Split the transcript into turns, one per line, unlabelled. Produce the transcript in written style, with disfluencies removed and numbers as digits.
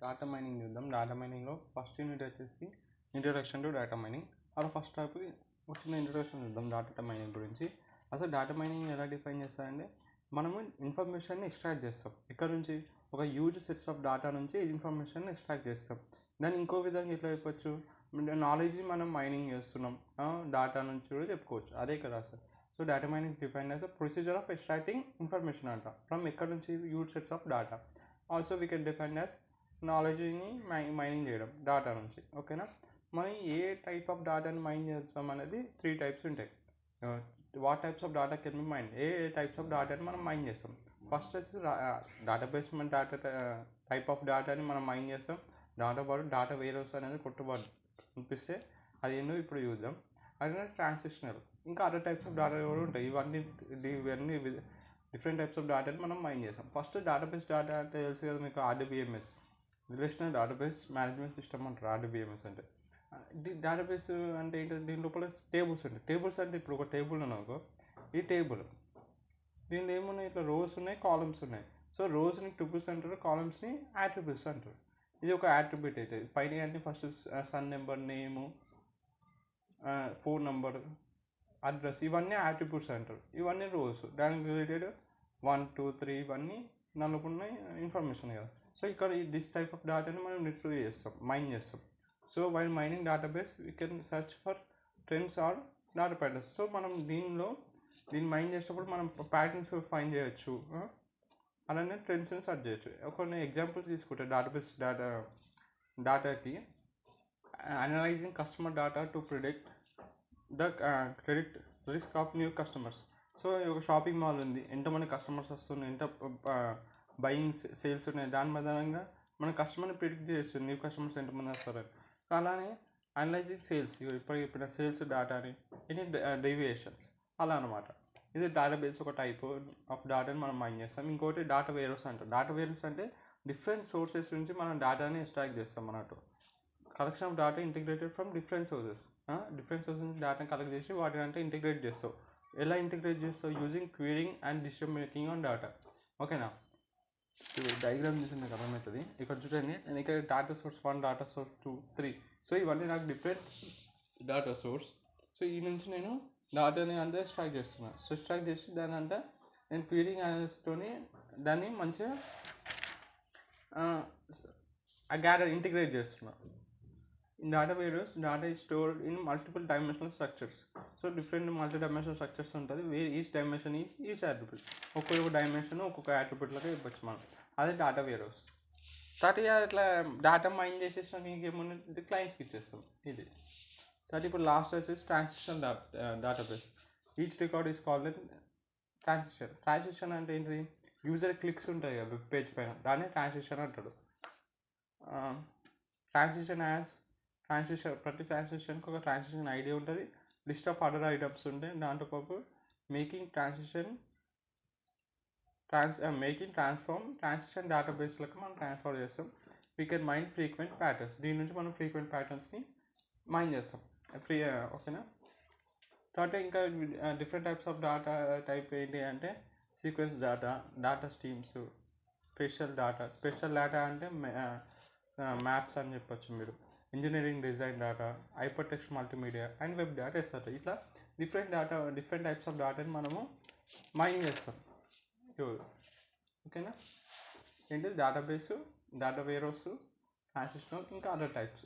Data mining చూద్దాం. Data మైనింగ్లో first unit వచ్చేసి introduction to data mining. అలా ఫస్ట్ టాపిక్ వచ్చిన ఇంట్రొడక్షన్ చూద్దాం డేటా మైనింగ్ గురించి. అసలు డేటా మైనింగ్ ఎలా డిఫైన్ చేస్తారంటే, మనము ఇన్ఫర్మేషన్ని ఎక్స్ట్రాక్ట్ చేస్తాం. ఇక్కడ నుంచి ఒక హ్యూజ్ సెట్స్ ఆఫ్ డేటా నుంచి ఇన్ఫర్మేషన్ ఎక్స్ట్రాక్ట్ చేస్తాం. దాన్ని ఇంకో విధంగా ఎట్లా చెప్పొచ్చు, నాలెడ్జ్ మనం మైనింగ్ చేస్తున్నాం, డేటా నుంచి కూడా చెప్పుకోవచ్చు. అదే కదా అసలు. So data mining is defined as a procedure of extracting information అంట ఫ్రమ్ ఎక్కడ నుంచి huge sets of data. Also we can define as నాలెడ్జ్ని మైనింగ్ చేయడం డేటా నుంచి. ఓకేనా, మనం ఏ టైప్ ఆఫ్ డేటాని మైన్ చేస్తాం అనేది 3 టైప్స్ ఉంటాయి. What types of data can be mine, ఏ టైప్స్ ఆఫ్ డేటాని మనం మైన్ చేస్తాం. ఫస్ట్ వచ్చి డేటాబేస్ డేటా టైప్ ఆఫ్ డేటాని మనం మైన్ చేస్తాం. దాంతో పాటు డేటా వేర్హౌస్ అనేది కొట్టుబడి అనిపిస్తే అది ఏంటో ఇప్పుడు చూద్దాం. అదే ట్రాన్సిషనల్, ఇంకా అదర్ టైప్స్ ఆఫ్ డేటా కూడా ఉంటాయి. ఇవన్నీ డిఫరెంట్ టైప్స్ ఆఫ్ డేటాని మనం మైన్ చేస్తాం. ఫస్ట్ డేటాబేస్ డేటా అంటే తెలుసు కదా మీకు, RDBMS, relational database management system అంటారు. RDBMS అంటే డేటాబేస్ అంటే ఏంటంటే దీని లోపల టేబుల్స్ ఉంటాయి. టేబుల్స్ అంటే ఇప్పుడు ఒక టేబుల్ ఉన్నాకో, ఈ టేబుల్ దీనిలో ఏమున్నాయి, ఇట్లా రోస్ ఉన్నాయి, కాలమ్స్ ఉన్నాయి. సో రోస్ని ట్రిపుల్స్ అంటారు, కాలమ్స్ని యాట్రిబ్యూట్స్ అంటారు. ఇది ఒక యాట్రిబ్యూట్ అవుతుంది. పైన అన్ని ఫస్ట్ సన్ number, name, phone number, address, ఇవన్నీ యాట్రిబ్యూట్స్ అంటారు. ఇవన్నీ రోస్, దానికి రిలేటెడ్ 1 2 3 ఇవన్నీ నలుగున్న ఇన్ఫర్మేషన్ కదా. సో ఇక్కడ దిస్ టైప్ ఆఫ్ డేటాని మనం రిట్రీవ్ చేస్తాం, మైన్ చేస్తాం. So while mining database we can search for trends or data patterns. So మనం దీన్ని మైన్ చేసేటప్పుడు మనం ప్యాటర్న్స్ ఫైండ్ చేయొచ్చు, అలానే ట్రెండ్స్ని సెర్చ్ చేయొచ్చు. కొన్ని ఎగ్జాంపుల్స్ తీసుకుంటే డేటాబేస్ డేటాకి analysing customer data to predict the credit risk of new customers. So ఒక షాపింగ్ మాల్ ఉంది, ఎంతమంది కస్టమర్స్ వస్తున్నాయి, ఎంత బయింగ్ సేల్స్ ఉన్నాయి, దాని ఆధారంగా మన కస్టమర్ని ప్రిడిక్ట్ చేస్తుంది న్యూ కస్టమర్స్ ఎంతమంది వస్తారని. సో అలానే అనలైజింగ్ సేల్స్, ఇప్పుడు చెప్పిన సేల్స్ డేటాని ఎనీ డేవియేషన్స్ అలా అనమాట. ఇది డేటాబేస్ ఒక టైప్ ఆఫ్ డేటాని మనం మైన్ చేస్తాం. ఇంకోటి డేటా వేర్హౌస్ అంటాం. డేటా వేర్హౌస్ అంటే డిఫరెంట్ సోర్సెస్ నుంచి మనం డేటాని ఎక్స్ట్రాక్ట్ చేస్తాం అన్నట్టు. Collection of data integrated from different sources నుంచి డేటాని కలెక్ట్ చేసి వాటిని అంటే ఇంటిగ్రేట్ చేస్తావు. ఎలా ఇంటిగ్రేట్ చేస్తావు? Using querying and decision making on data. ఓకేనా, డయాగ్రామ్ చూసి నాకు అర్థమవుతుంది. ఇక్కడ చూడండి, నేను ఇక్కడ data source 1, data source 2, 3. So ఇవన్నీ నాకు డిఫరెంట్ డేటా సోర్స్. సో ఈ నుంచి నేను డేటాని అంటే ఎక్స్ట్రాక్ట్ చేస్తున్నాను. సో ఎక్స్ట్రాక్ట్ చేసి దాని అంటే నేను క్వీరింగ్ అనలిస్ట్తోని దాన్ని మంచిగా ఇంటిగ్రేట్ చేస్తున్నాను. In data warehouse, data is stored in multiple dimensional structures. So different multi-dimensional structures ఉంటుంది. where each dimension is each attribute. ఒక్కొక్క డైమెన్షన్ ఒక్కొక్క యాట్రిబ్యూట్ లాగా ఇవ్వచ్చు మనం. అదే డేటా వేర్హౌస్. తర్వాత ఇట్లా డేటా మైన్ చేసేసాం, ఇంకేముంది క్లయింట్స్కి ఇచ్చేస్తాం. ఇది తర్వాత ఇప్పుడు లాస్ట్ వచ్చేసి transition database. Each record is called transition. Transition అంటే ఏంటి? యూజర్ క్లిక్స్ ఉంటాయి కదా వెబ్ పేజ్ పైన, దాన్ని ట్రాన్సిషన్ అంటాడు. ప్రతి ట్రాన్సిషన్కి ఒక ట్రాన్సిషన్ ఐడి ఉంటుంది, లిస్ట్ ఆఫ్ అదర్ ఐటమ్స్ ఉంటాయి. దాంతోపాటు మేకింగ్ ట్రాన్స్ఫార్మ్ ట్రాన్సిషన్ డేటాబేస్లకు మనం ట్రాన్స్ఫర్ చేస్తాం. We can mine frequent patterns. దీని నుంచి మనం ఫ్రీక్వెంట్ ప్యాటర్న్స్ని మైన్ చేస్తాం. ఓకేనా. తర్వాత ఇంకా different types of data type ఏంటి అంటే sequence data streams, special data అంటే మ్యాప్స్ అని చెప్పొచ్చు మీరు, engineering design data, hyper text multimedia and web data etcetera. ఇట్లా డిఫరెంట్ టైప్స్ ఆఫ్ డేటాని మనము మైన్ చేస్తాం. ఓకేనా, ఏంటి డేటాబేస్, డేటా వేర్హౌస్, ట్రాన్సిషనల్, ఇంకా అదర్ టైప్స్.